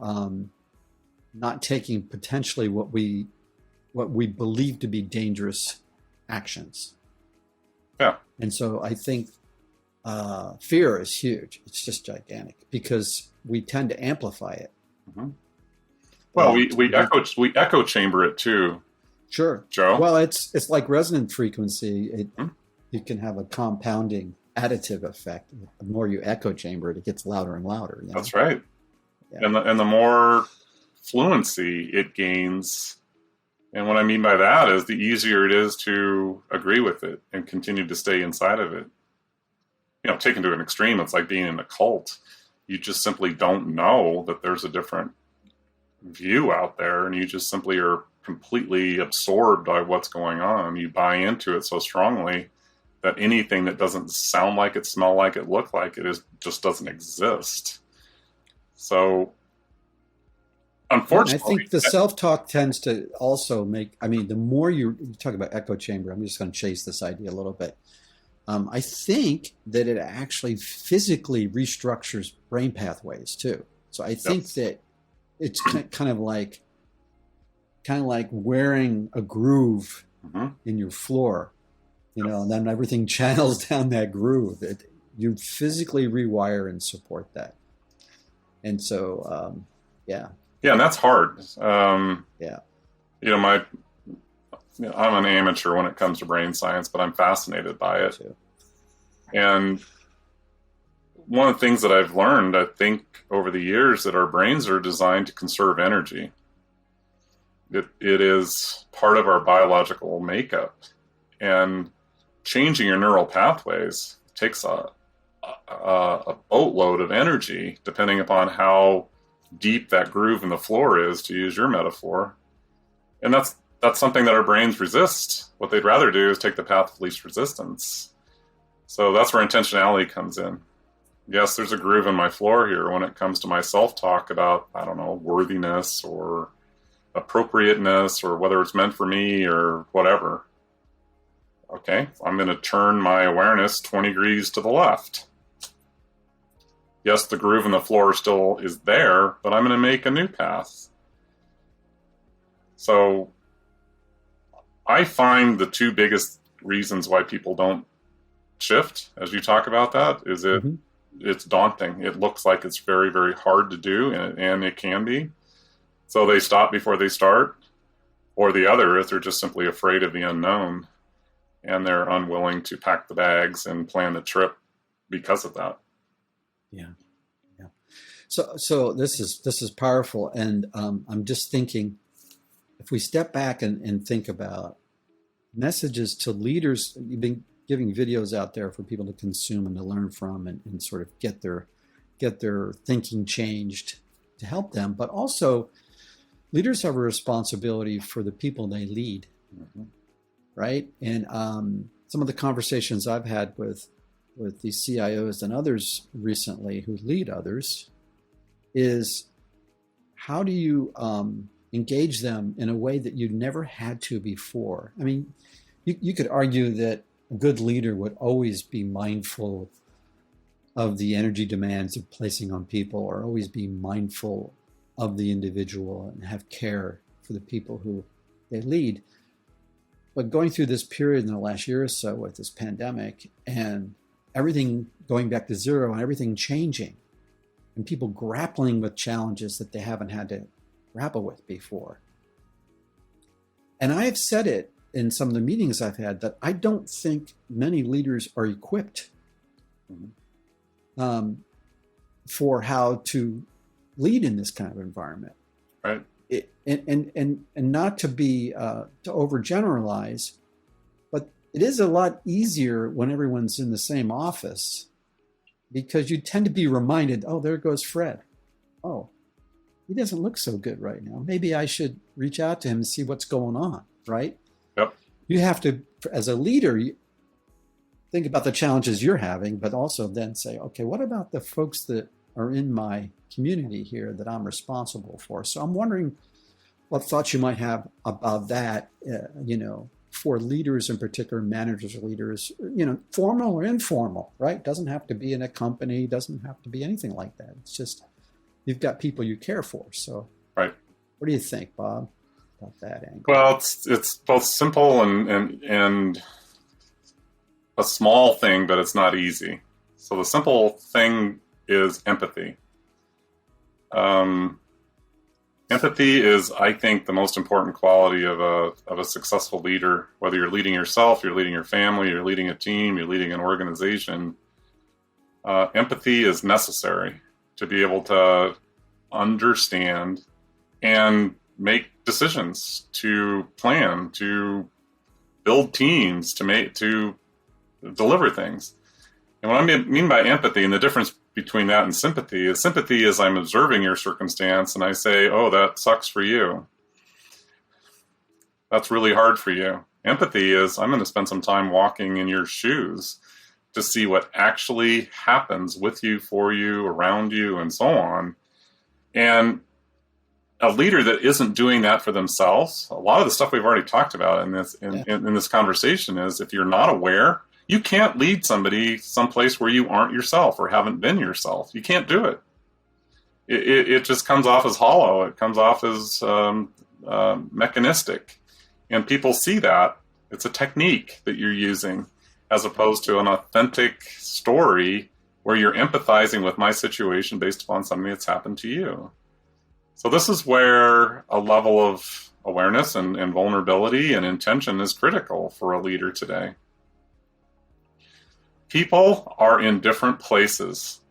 not taking potentially what we believe to be dangerous actions.
Yeah.
And so I think fear is huge. It's just gigantic because we tend to amplify it.
Mm-hmm. Well, we echo chamber it too.
Sure,
Joe.
Well, it's like resonant frequency. You can have a compounding additive effect. The more you echo chamber it, it gets louder and louder.
That's right. Yeah. And the more fluency it gains, and what I mean by that is the easier it is to agree with it and continue to stay inside of it. Taken to an extreme, it's like being in a cult. You just simply don't know that there's a different view out there, and you just simply are completely absorbed by what's going on. You buy into it so strongly that anything that doesn't sound like it, smell like it, look like it just doesn't exist. So unfortunately,
I think the self-talk tends to also the more you talk about echo chamber, I'm just going to chase this idea a little bit. I think that it actually physically restructures brain pathways too. So I think that it's kind of like wearing a groove in your floor, and then everything channels down that groove. You physically rewire and support that. And so, Yeah, and
that's hard. I'm an amateur when it comes to brain science, but I'm fascinated by it. Too. And one of the things that I've learned, I think, over the years, that our brains are designed to conserve energy. It is part of our biological makeup, and changing your neural pathways takes a boatload of energy, depending upon how deep that groove in the floor is, to use your metaphor. And that's something that our brains resist. What they'd rather do is take the path of least resistance. So that's where intentionality comes in. Yes, there's a groove in my floor here when it comes to my self-talk about, worthiness or appropriateness, or whether it's meant for me or whatever. Okay, I'm going to turn my awareness 20 degrees to the left. Yes, the groove in the floor still is there, but I'm going to make a new path. So I find the two biggest reasons why people don't shift, as you talk about that, is it's daunting. It looks like it's very, very hard to do, and it can be. So they stop before they start. Or the other is they're just simply afraid of the unknown, and they're unwilling to pack the bags and plan the trip because of that.
Yeah. So this is powerful, and I'm just thinking, if we step back and think about messages to leaders, you've been giving videos out there for people to consume and to learn from, and sort of get their thinking changed to help them, but also leaders have a responsibility for the people they lead, right? And some of the conversations I've had with these CIOs and others recently who lead others is, how do you engage them in a way that you never had to before? I mean, you could argue that a good leader would always be mindful of the energy demands of placing on people, or always be mindful of the individual and have care for the people who they lead. But going through this period in the last year or so with this pandemic and everything going back to zero and everything changing and people grappling with challenges that they haven't had to grapple with before. And I have said it in some of the meetings I've had that I don't think many leaders are equipped for how to lead in this kind of environment.
Right.
And not to be to overgeneralize, but it is a lot easier when everyone's in the same office, because you tend to be reminded, oh, there goes Fred. Oh, he doesn't look so good right now. Maybe I should reach out to him and see what's going on, right?
Yep.
You have to, as a leader, you think about the challenges you're having, but also then say, okay, what about the folks that are in my community here that I'm responsible for? So I'm wondering what thoughts you might have about that, for leaders in particular, managers or leaders, formal or informal, right? Doesn't have to be in a company, doesn't have to be anything like that. It's just, you've got people you care for. So
right.
What do you think, Bob, about that angle?
Well, it's both simple and a small thing, but it's not easy. So the simple thing is empathy. Empathy is, I think, the most important quality of a successful leader. Whether you're leading yourself, you're leading your family, you're leading a team, you're leading an organization, empathy is necessary to be able to understand and make decisions, to plan, to build teams, to deliver things. And what I mean by empathy, and the difference between that and sympathy is I'm observing your circumstance and I say, oh, that sucks for you. That's really hard for you. Empathy is I'm going to spend some time walking in your shoes to see what actually happens with you, for you, around you, and so on. And a leader that isn't doing that for themselves, a lot of the stuff we've already talked about in this conversation is, if you're not aware, you can't lead somebody someplace where you aren't yourself or haven't been yourself. You can't do it. It just comes off as hollow. It comes off as mechanistic. And people see that. It's a technique that you're using as opposed to an authentic story where you're empathizing with my situation based upon something that's happened to you. So this is where a level of awareness and vulnerability and intention is critical for a leader today. People are in different places.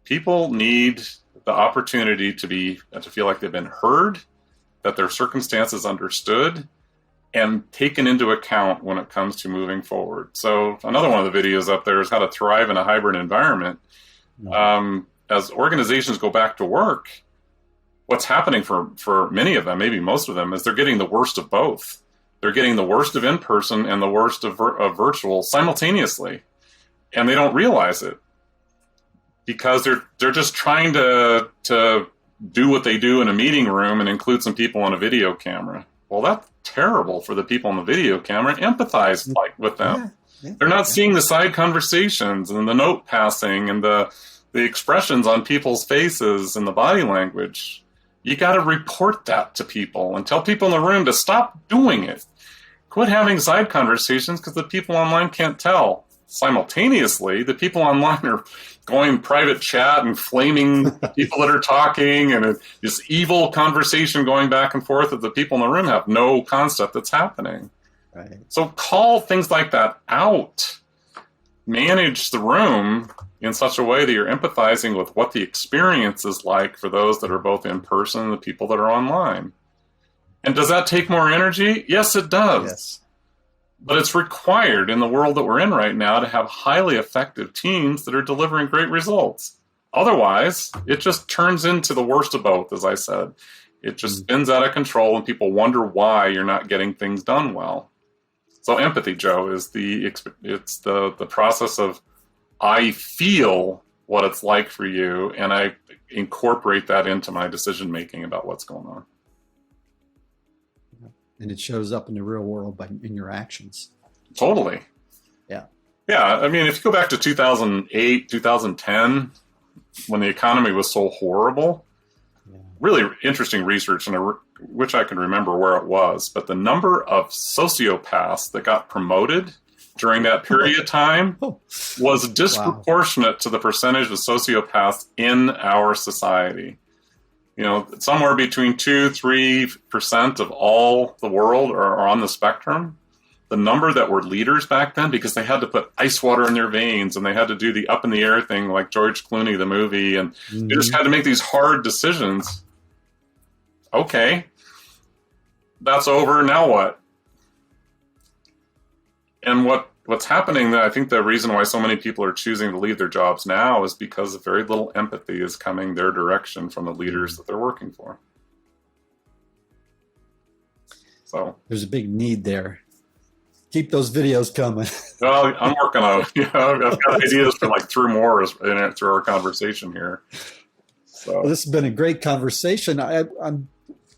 People need the opportunity to feel like they've been heard, that their circumstances understood, and taken into account when it comes to moving forward. So another one of the videos up there is how to thrive in a hybrid environment. As organizations go back to work, what's happening for many of them, maybe most of them, is they're getting the worst of both. They're getting the worst of in-person and the worst of virtual simultaneously. And they don't realize it because they're just trying to do what they do in a meeting room and include some people on a video camera. Well, that's terrible for the people on the video camera. Empathize with them. They're not seeing the side conversations and the note passing and the expressions on people's faces and the body language. You got to report that to people and tell people in the room to stop doing it. Quit having side conversations because the people online can't tell. Simultaneously, the people online are going private chat and flaming people that are talking, and this evil conversation going back and forth that the people in the room have no concept that's happening.
Right.
So call things like that out. Manage the room in such a way that you're empathizing with what the experience is like for those that are both in person and the people that are online. And does that take more energy? Yes, it does.
Yes.
But it's required in the world that we're in right now to have highly effective teams that are delivering great results. Otherwise, it just turns into the worst of both, as I said. It just spins out of control and people wonder why you're not getting things done well. So empathy, Joe, is the process of I feel what it's like for you and I incorporate that into my decision making about what's going on.
And it shows up in the real world in your actions.
Totally.
Yeah.
Yeah. I mean, if you go back to 2008, 2010, when the economy was so horrible, really interesting research, and which I can remember where it was, but the number of sociopaths that got promoted during that period of time was disproportionate to the percentage of sociopaths in our society. Somewhere between 2-3% of all the world are on the spectrum. The number that were leaders back then, because they had to put ice water in their veins and they had to do the up in the air thing like George Clooney, the movie, and they just had to make these hard decisions. Okay, that's over. Now what? And what's happening, I think the reason why so many people are choosing to leave their jobs now is because very little empathy is coming their direction from the leaders that they're working for. So
there's a big need there. Keep those videos coming.
Well, I'm working on, I've got ideas for like 3 more through our conversation here. So
well, this has been a great conversation. I'm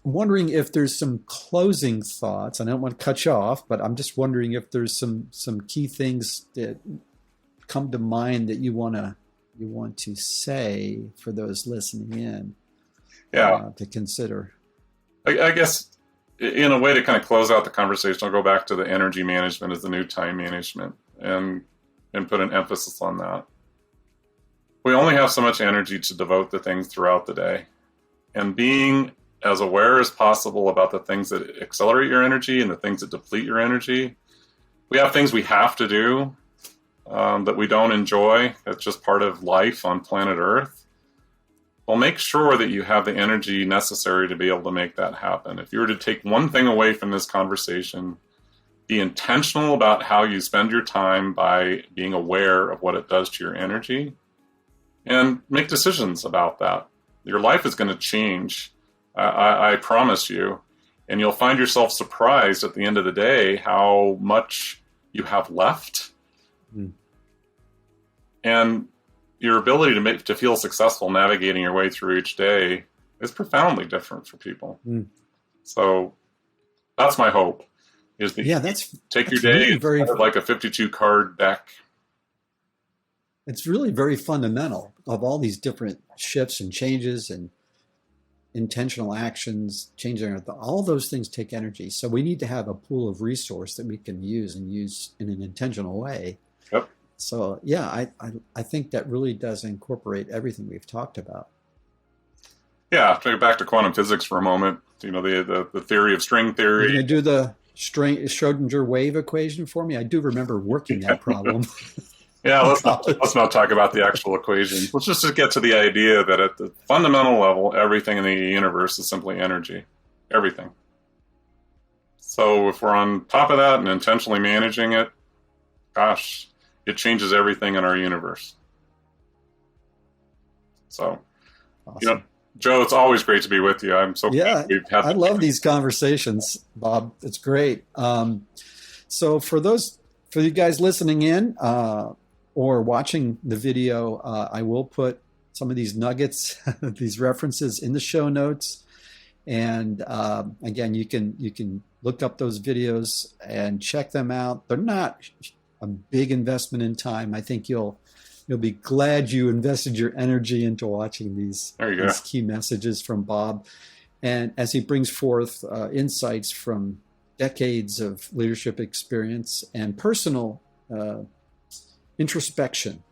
wondering if there's some closing thoughts. I don't want to cut you off, but I'm just wondering if there's some key things that come to mind that you want to say for those listening in. To consider.
I guess in a way to kind of close out the conversation, I'll go back to the energy management as the new time management and put an emphasis on that. We only have so much energy to devote to things throughout the day, and being as aware as possible about the things that accelerate your energy and the things that deplete your energy. We have things we have to do that we don't enjoy. That's just part of life on planet Earth. Well, make sure that you have the energy necessary to be able to make that happen. If you were to take one thing away from this conversation, be intentional about how you spend your time by being aware of what it does to your energy, and make decisions about that. Your life is going to change. I promise you, and you'll find yourself surprised at the end of the day how much you have left, and your ability to feel successful navigating your way through each day is profoundly different for people. So that's my hope. Is that take your day really like a 52 card deck.
It's really very fundamental of all these different shifts and changes and intentional actions, changing all those things take energy. So we need to have a pool of resource that we can use in an intentional way.
Yep.
So yeah, I think that really does incorporate everything we've talked about.
Yeah, take it back to quantum physics for a moment. The theory of string theory.
Can you do the Schrodinger wave equation for me? I do remember working that problem.
Yeah, let's not talk about the actual equation. Let's just get to the idea that at the fundamental level, everything in the universe is simply energy. Everything. So if we're on top of that and intentionally managing it, gosh, it changes everything in our universe. So,
awesome.
Joe, it's always great to be with you. I'm so glad we've had.
I love these conversations, Bob. It's great. So for you guys listening in or watching the video, I will put some of these nuggets, these references in the show notes. And again, you can look up those videos and check them out. They're not a big investment in time. I think you'll be glad you invested your energy into watching these key messages from Bob. And as he brings forth insights from decades of leadership experience and personal introspection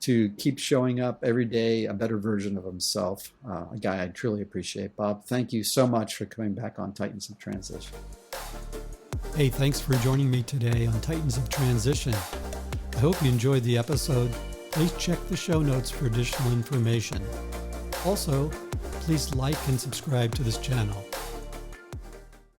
to keep showing up every day a better version of himself, a guy I truly appreciate. Bob, thank you so much for coming back on Titans of Transition.
Hey, thanks for joining me today on Titans of Transition. I hope you enjoyed the episode. Please check the show notes for additional information. Also, please like and subscribe to this channel.